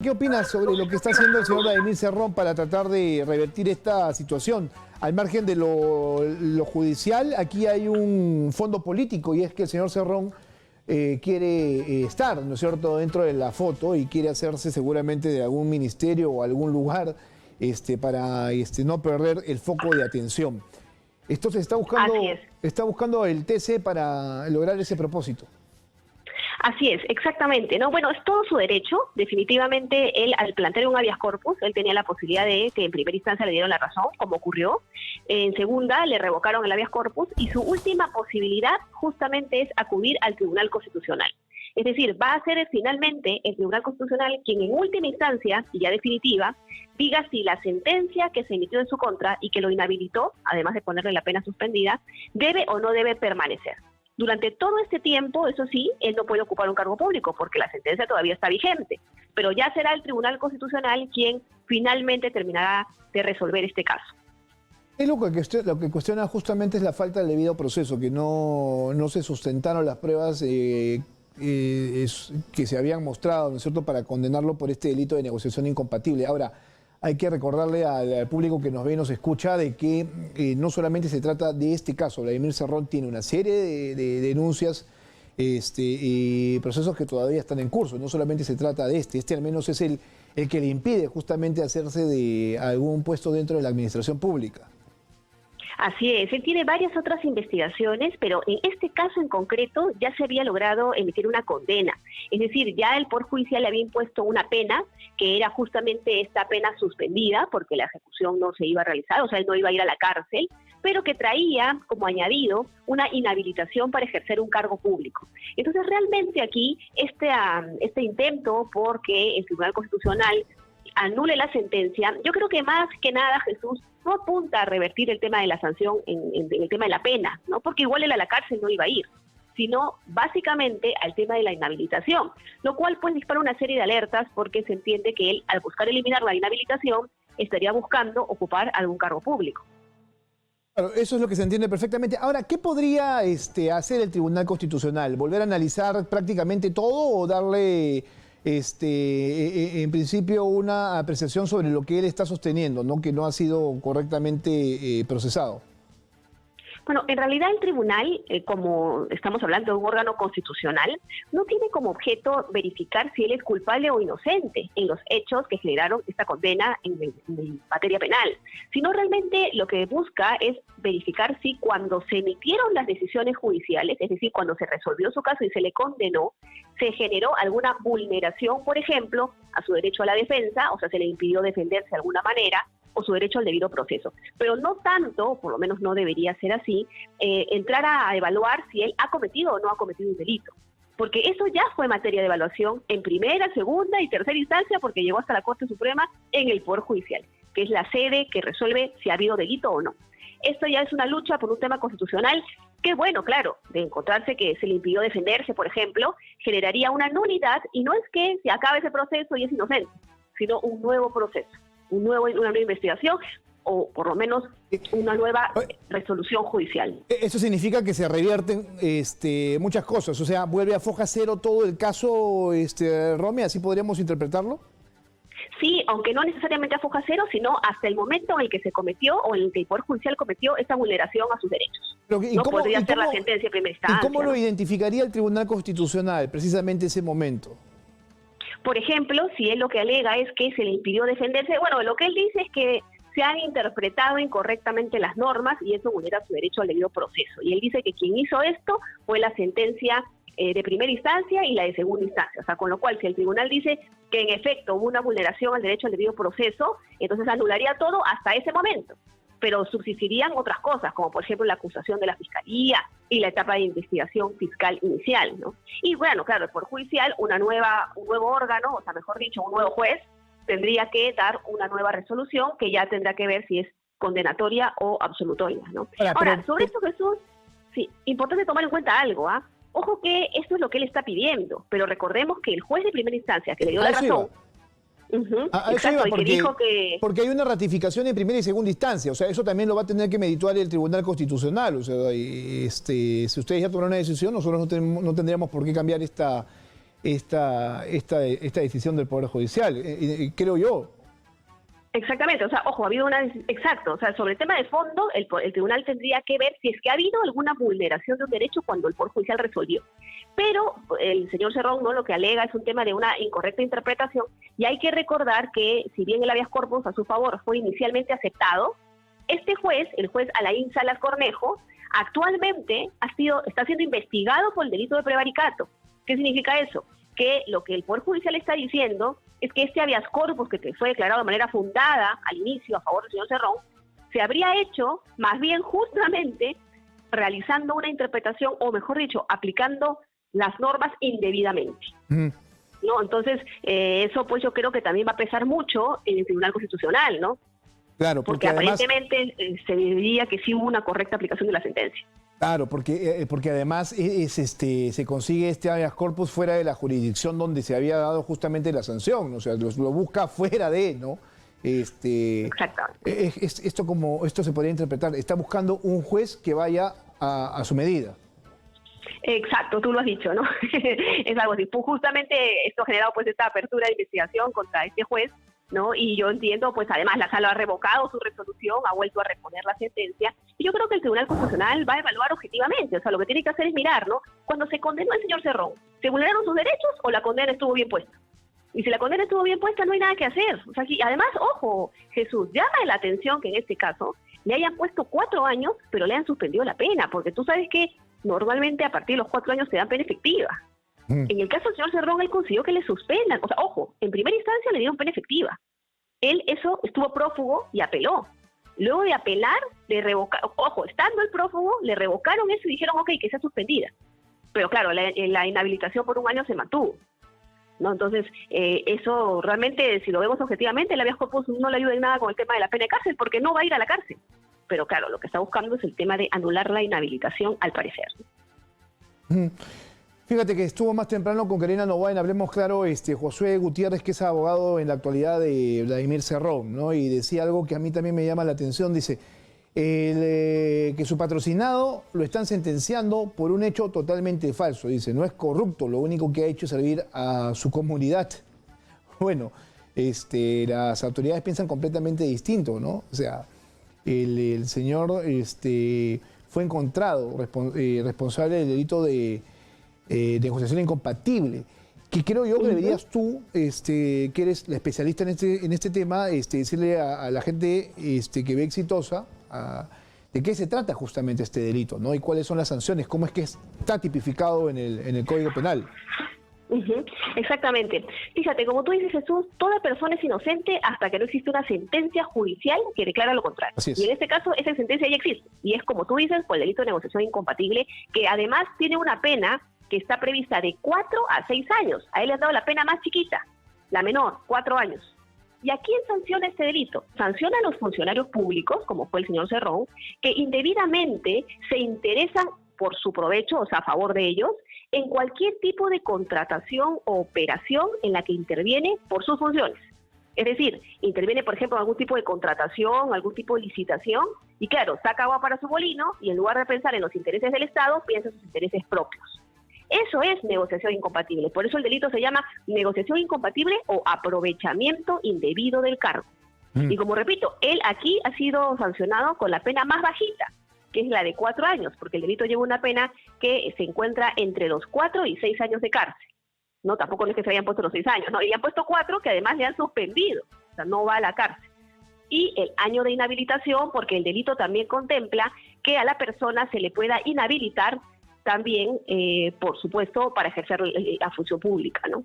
¿Qué opinas sobre lo que está haciendo el señor Vladimir Cerrón para tratar de revertir esta situación? Al margen de lo judicial, aquí hay un fondo político y es que el señor Cerrón quiere estar, ¿no es cierto?, dentro de la foto y quiere hacerse seguramente de algún ministerio o algún lugar para no perder el foco de atención. Entonces está buscando el TC para lograr ese propósito. Así es, exactamente, ¿no? Bueno, es todo su derecho, definitivamente él al plantear un habeas corpus, él tenía la posibilidad de que en primera instancia le dieron la razón, como ocurrió, en segunda le revocaron el habeas corpus y su última posibilidad justamente es acudir al Tribunal Constitucional. Es decir, va a ser finalmente el Tribunal Constitucional quien en última instancia, y ya definitiva, diga si la sentencia que se emitió en su contra y que lo inhabilitó, además de ponerle la pena suspendida, debe o no debe permanecer. Durante todo este tiempo, eso sí, él no puede ocupar un cargo público porque la sentencia todavía está vigente, pero ya será el Tribunal Constitucional quien finalmente terminará de resolver este caso. Lo que cuestiona justamente es la falta del debido proceso, que no se sustentaron las pruebas que se habían mostrado, ¿no es cierto?, para condenarlo por este delito de negociación incompatible. Ahora, hay que recordarle al público que nos ve y nos escucha de que no solamente se trata de este caso. Vladimir Cerrón tiene una serie de denuncias y procesos que todavía están en curso. No solamente se trata de este al menos es el que le impide justamente hacerse de algún puesto dentro de la administración pública. Así es, él tiene varias otras investigaciones, pero en este caso en concreto ya se había logrado emitir una condena. Es decir, ya el Poder Judicial le había impuesto una pena, que era justamente esta pena suspendida, porque la ejecución no se iba a realizar, o sea, él no iba a ir a la cárcel, pero que traía como añadido una inhabilitación para ejercer un cargo público. Entonces, realmente aquí este intento porque el Tribunal Constitucional anule la sentencia, yo creo que más que nada, Jesús, no apunta a revertir el tema de la sanción en el tema de la pena, ¿no? Porque igual él a la cárcel no iba a ir, sino básicamente al tema de la inhabilitación, lo cual pues dispara una serie de alertas porque se entiende que él, al buscar eliminar la inhabilitación, estaría buscando ocupar algún cargo público. Claro, eso es lo que se entiende perfectamente. Ahora, ¿qué podría hacer el Tribunal Constitucional? ¿Volver a analizar prácticamente todo o darle en principio una apreciación sobre lo que él está sosteniendo, ¿no?, que no ha sido correctamente procesado? Bueno, en realidad el tribunal, como estamos hablando de un órgano constitucional, no tiene como objeto verificar si él es culpable o inocente en los hechos que generaron esta condena en materia penal, sino realmente lo que busca es verificar si cuando se emitieron las decisiones judiciales, es decir, cuando se resolvió su caso y se le condenó, se generó alguna vulneración, por ejemplo, a su derecho a la defensa, o sea, se le impidió defenderse de alguna manera, o su derecho al debido proceso. Pero no tanto, por lo menos no debería ser así, entrar a evaluar si él ha cometido o no ha cometido un delito. Porque eso ya fue materia de evaluación en primera, segunda y tercera instancia, porque llegó hasta la Corte Suprema en el Poder Judicial, que es la sede que resuelve si ha habido delito o no. Esto ya es una lucha por un tema constitucional que, bueno, claro, de encontrarse que se le impidió defenderse, por ejemplo, generaría una nulidad, y no es que se acabe ese proceso y es inocente, sino un nuevo proceso. Una nueva investigación o por lo menos una nueva resolución judicial. Eso significa que se revierten muchas cosas, o sea, vuelve a foja cero todo el caso, Romy, ¿así podríamos interpretarlo? Sí, aunque no necesariamente a foja cero, sino hasta el momento en el que se cometió o en el que el Poder Judicial cometió esta vulneración a sus derechos. No podría ser la sentencia en primera instancia. ¿Y cómo lo ¿no? identificaría el Tribunal Constitucional, precisamente ese momento? Por ejemplo, si él lo que alega es que se le impidió defenderse, bueno, lo que él dice es que se han interpretado incorrectamente las normas y eso vulnera su derecho al debido proceso. Y él dice que quien hizo esto fue la sentencia de primera instancia y la de segunda instancia. O sea, con lo cual, si el tribunal dice que en efecto hubo una vulneración al derecho al debido proceso, entonces anularía todo hasta ese momento. Pero subsistirían otras cosas, como por ejemplo la acusación de la Fiscalía y la etapa de investigación fiscal inicial, ¿no? Y bueno, claro, el Poder Judicial, un nuevo órgano, o sea, mejor dicho, un nuevo juez, tendría que dar una nueva resolución que ya tendrá que ver si es condenatoria o absolutoria, ¿no? Ahora, sobre esto, Jesús, sí, importante tomar en cuenta algo, ¿ah? Ojo que esto es lo que él está pidiendo, pero recordemos que el juez de primera instancia que le dio la razón... Exacto, porque hay una ratificación en primera y segunda instancia, o sea, eso también lo va a tener que meditar el Tribunal Constitucional, o sea, si ustedes ya tomaron una decisión, nosotros no tendríamos por qué cambiar esta esta decisión del Poder Judicial, creo yo. Exactamente, o sea, ojo, ha habido exacto, o sea, sobre el tema de fondo, el tribunal tendría que ver si es que ha habido alguna vulneración de un derecho cuando el Poder Judicial resolvió. Pero el señor Cerrón, ¿no?, lo que alega es un tema de una incorrecta interpretación, y hay que recordar que, si bien el habeas corpus a su favor fue inicialmente aceptado, este juez, el juez Alain Salas Cornejo, actualmente está siendo investigado por el delito de prevaricato. ¿Qué significa eso? Que lo que el Poder Judicial está diciendo es que este habeas corpus, que fue declarado de manera fundada al inicio a favor del señor Cerrón, se habría hecho más bien justamente realizando una interpretación, o mejor dicho, aplicando las normas indebidamente. ¿No? Entonces, eso pues yo creo que también va a pesar mucho en el Tribunal Constitucional, ¿no? Claro, porque además, aparentemente se diría que sí hubo una correcta aplicación de la sentencia. Claro, porque además se consigue este habeas corpus fuera de la jurisdicción donde se había dado justamente la sanción, ¿no? O sea, lo busca fuera de, ¿no? Exactamente. Esto se podría interpretar, está buscando un juez que vaya a su medida. Exacto, tú lo has dicho, ¿no? Es algo así. Justamente esto ha generado pues esta apertura de investigación contra este juez, ¿no? Y yo entiendo, pues además la sala ha revocado su resolución, ha vuelto a reponer la sentencia, y yo creo que el Tribunal Constitucional va a evaluar objetivamente, o sea, lo que tiene que hacer es mirar, ¿no? Cuando se condenó al señor Cerrón, ¿se vulneraron sus derechos o la condena estuvo bien puesta? Y si la condena estuvo bien puesta, no hay nada que hacer. O sea, además, ojo, Jesús, llama la atención que en este caso le hayan puesto 4 años, pero le han suspendido la pena, porque tú sabes que normalmente a partir de los 4 años se dan pena efectiva. En el caso del señor Cerrón, él consiguió que le suspendan. O sea, ojo, en primera instancia le dieron pena efectiva. Él estuvo prófugo y apeló. Luego de apelar, le revocaron, ojo, estando el prófugo, le revocaron eso y dijeron, ok, que sea suspendida. Pero claro, la inhabilitación por 1 año se mantuvo, ¿no? Entonces, eso realmente, si lo vemos objetivamente, el habeas corpus no le ayuda en nada con el tema de la pena de cárcel, porque no va a ir a la cárcel. Pero claro, lo que está buscando es el tema de anular la inhabilitación, al parecer. Fíjate que estuvo más temprano con Karina Novoa, hablemos claro, Josué Gutiérrez, que es abogado en la actualidad de Vladimir Cerrón, ¿no? Y decía algo que a mí también me llama la atención, dice que su patrocinado lo están sentenciando por un hecho totalmente falso. Dice, no es corrupto, lo único que ha hecho es servir a su comunidad. Bueno, las autoridades piensan completamente distinto, ¿no? O sea, el señor fue encontrado responsable del delito de negociación incompatible, que creo yo que deberías tú, que eres la especialista en este tema, decirle a la gente que ve Exitosa de qué se trata justamente este delito, ¿no? Y cuáles son las sanciones, cómo es que está tipificado en el Código Penal. Exactamente. Fíjate, como tú dices, Jesús, toda persona es inocente hasta que no existe una sentencia judicial que declara lo contrario. Y en este caso, esa sentencia ya existe. Y es, como tú dices, por el delito de negociación incompatible, que además tiene una pena que está prevista de 4 a 6 años. A él le han dado la pena más chiquita, la menor, 4 años. ¿Y a quién sanciona este delito? Sanciona a los funcionarios públicos, como fue el señor Cerrón, que indebidamente se interesan por su provecho, o sea, a favor de ellos, en cualquier tipo de contratación o operación en la que interviene por sus funciones. Es decir, interviene, por ejemplo, en algún tipo de contratación, algún tipo de licitación, y claro, saca agua para su molino, y en lugar de pensar en los intereses del Estado, piensa en sus intereses propios. Eso es negociación incompatible. Por eso el delito se llama negociación incompatible o aprovechamiento indebido del cargo. Y como repito, él aquí ha sido sancionado con la pena más bajita, que es la de 4 años, porque el delito lleva una pena que se encuentra entre los 4 y 6 años de cárcel. No, tampoco no es que se hayan puesto los 6 años, no, le han puesto 4 que además le han suspendido, o sea, no va a la cárcel. Y el año de inhabilitación, porque el delito también contempla que a la persona se le pueda inhabilitar también, por supuesto, para ejercer la función pública, ¿no?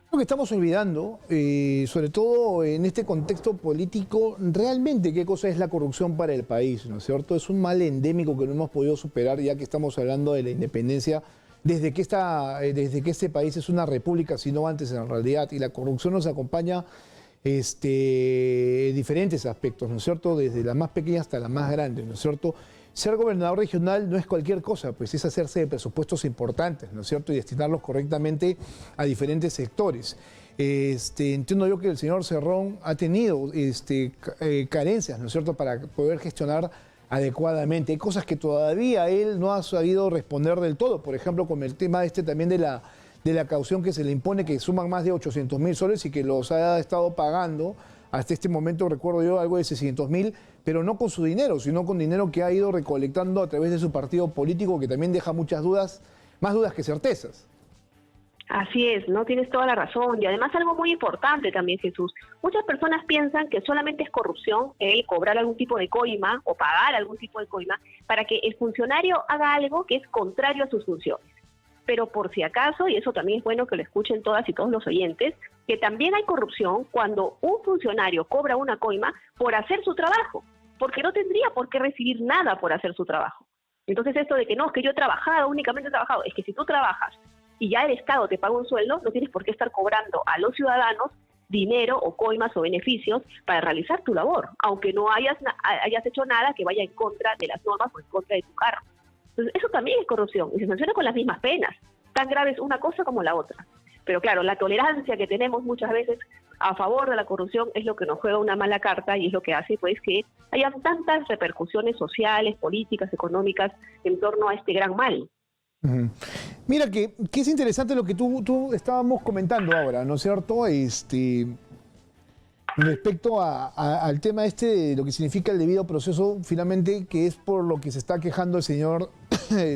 Lo que estamos olvidando, sobre todo en este contexto político, realmente qué cosa es la corrupción para el país, ¿no es cierto? Es un mal endémico que no hemos podido superar, ya que estamos hablando de la independencia, desde que este país es una república, sino antes en realidad, y la corrupción nos acompaña en diferentes aspectos, ¿no es cierto? Desde la más pequeña hasta la más grande, ¿no es cierto? Ser gobernador regional no es cualquier cosa, pues es hacerse de presupuestos importantes, ¿no es cierto? Y destinarlos correctamente a diferentes sectores. Entiendo yo que el señor Cerrón ha tenido carencias, ¿no es cierto?, para poder gestionar adecuadamente. Hay cosas que todavía él no ha sabido responder del todo, por ejemplo, con el tema también de de la caución que se le impone, que suman más de 800.000 soles y que los ha estado pagando hasta este momento, recuerdo yo, algo de 600.000, pero no con su dinero, sino con dinero que ha ido recolectando a través de su partido político, que también deja muchas dudas, más dudas que certezas. Así es, ¿no? Tienes toda la razón. Y además algo muy importante también, Jesús. Muchas personas piensan que solamente es corrupción el cobrar algún tipo de coima o pagar algún tipo de coima para que el funcionario haga algo que es contrario a sus funciones. Pero por si acaso, y eso también es bueno que lo escuchen todas y todos los oyentes, que también hay corrupción cuando un funcionario cobra una coima por hacer su trabajo, porque no tendría por qué recibir nada por hacer su trabajo. Entonces esto de que no, es que yo he trabajado, únicamente he trabajado, es que si tú trabajas y ya el Estado te paga un sueldo, no tienes por qué estar cobrando a los ciudadanos dinero o coimas o beneficios para realizar tu labor, aunque no hayas hecho nada que vaya en contra de las normas o en contra de tu cargo. Entonces, eso también es corrupción y se sanciona con las mismas penas, tan grave es una cosa como la otra. Pero claro, la tolerancia que tenemos muchas veces a favor de la corrupción es lo que nos juega una mala carta y es lo que hace pues que haya tantas repercusiones sociales, políticas, económicas en torno a este gran mal. Mira que es interesante lo que tú estábamos comentando ahora, ¿no es cierto? Respecto al tema de lo que significa el debido proceso, finalmente, que es por lo que se está quejando el señor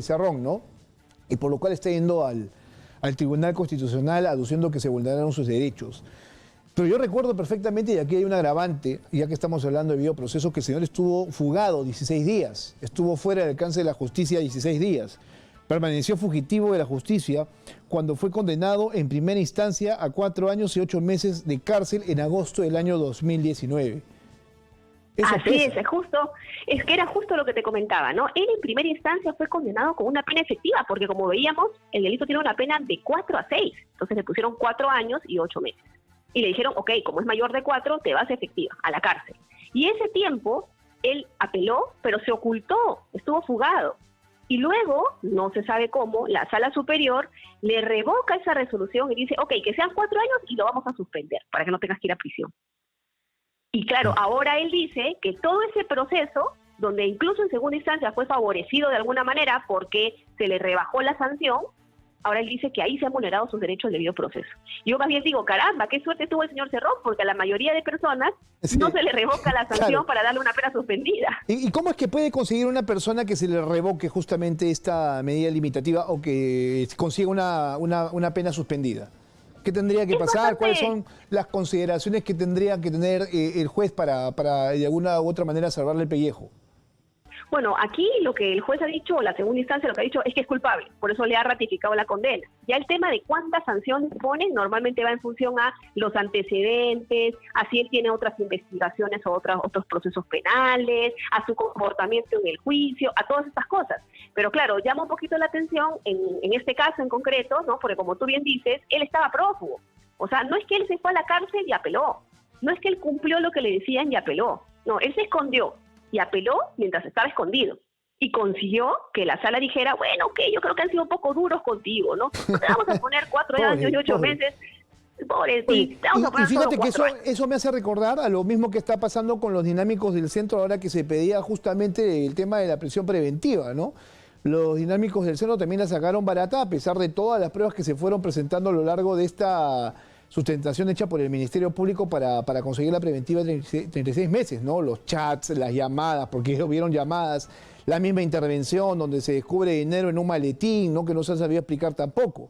Cerrón, ¿no? Y por lo cual está yendo al Tribunal Constitucional aduciendo que se vulneraron sus derechos. Pero yo recuerdo perfectamente, y aquí hay un agravante, ya que estamos hablando de debido proceso, que el señor estuvo fugado 16 días, estuvo fuera del alcance de la justicia 16 días. Permaneció fugitivo de la justicia cuando fue condenado en primera instancia a 4 años y 8 meses de cárcel en agosto del año 2019. Eso Así pesa. es que era justo lo que te comentaba, ¿no? Él en primera instancia fue condenado con una pena efectiva, porque como veíamos, el delito tiene una pena de 4 a 6, entonces le pusieron 4 años y 8 meses. Y le dijeron, ok, como es mayor de 4, te vas efectiva, a la cárcel. Y ese tiempo, él apeló, pero se ocultó, estuvo fugado. Y luego, no se sabe cómo, la Sala Superior le revoca esa resolución y dice, ok, que sean 4 años y lo vamos a suspender para que no tengas que ir a prisión. Y claro, ahora él dice que todo ese proceso, donde incluso en segunda instancia fue favorecido de alguna manera porque se le rebajó la sanción, ahora él dice que ahí se han vulnerado sus derechos al debido proceso. Yo más bien digo, caramba, qué suerte tuvo el señor Cerrón, porque a la mayoría de personas no se le revoca la sanción para darle una pena suspendida. ¿Y cómo es que puede conseguir una persona que se le revoque justamente esta medida limitativa o que consiga una pena suspendida? ¿Qué tendría que pasar? ¿Cuáles son las consideraciones que tendría que tener el juez para de alguna u otra manera salvarle el pellejo? Bueno, aquí lo que el juez ha dicho, o la segunda instancia lo que ha dicho, es que es culpable, por eso le ha ratificado la condena. Ya el tema de cuántas sanciones ponen normalmente va en función a los antecedentes, a si él tiene otras investigaciones o otros procesos penales, a su comportamiento en el juicio, a todas estas cosas. Pero claro, llama un poquito la atención en este caso en concreto, ¿no? Porque como tú bien dices, él estaba prófugo. O sea, no es que él se fue a la cárcel y apeló, no es que él cumplió lo que le decían y apeló, no, él se escondió y apeló mientras estaba escondido. Y consiguió que la sala dijera, bueno, ok, yo creo que han sido un poco duros contigo, ¿no? No te vamos a poner 4 años y 8 meses. Pobrecito, vamos a poner y fíjate que solo 4 años. eso me hace recordar a lo mismo que está pasando con los dinámicos del centro ahora que se pedía justamente el tema de la prisión preventiva, ¿no? Los dinámicos del centro también la sacaron barata a pesar de todas las pruebas que se fueron presentando a lo largo de esta sustentación hecha por el Ministerio Público para conseguir la preventiva de 36 meses, ¿no? Los chats, las llamadas, porque hubieron llamadas, la misma intervención donde se descubre dinero en un maletín, ¿no? Que no se sabía explicar tampoco.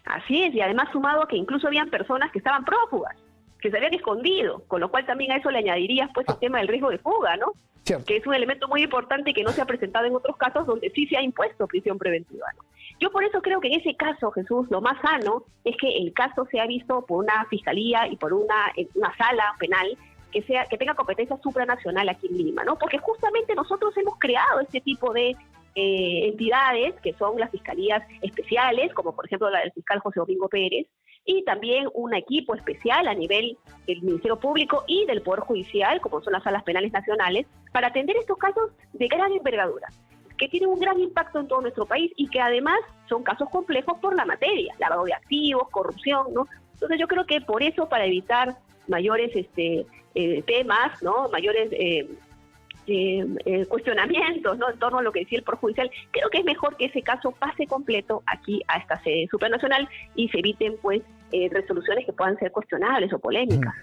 Así es, y además sumado a que incluso habían personas que estaban prófugas, que se habían escondido, con lo cual también a eso le añadirías pues el tema del riesgo de fuga, ¿no? Cierto. Que es un elemento muy importante y que no se ha presentado en otros casos donde sí se ha impuesto prisión preventiva, ¿no? Yo por eso creo que en ese caso, Jesús, lo más sano es que el caso sea visto por una fiscalía y por una sala penal que tenga competencia supranacional aquí en Lima, ¿no? Porque justamente nosotros hemos creado este tipo de entidades que son las fiscalías especiales, como por ejemplo la del fiscal José Domingo Pérez, y también un equipo especial a nivel del Ministerio Público y del Poder Judicial, como son las salas penales nacionales, para atender estos casos de gran envergadura, que tienen un gran impacto en todo nuestro país y que además son casos complejos por la materia, lavado de activos, corrupción, ¿no? Entonces yo creo que por eso, para evitar mayores temas, ¿no? Mayores cuestionamientos, ¿no?, en torno a lo que decía el Poder Judicial. Creo que es mejor que ese caso pase completo aquí a esta sede supranacional y se eviten pues resoluciones que puedan ser cuestionables o polémicas.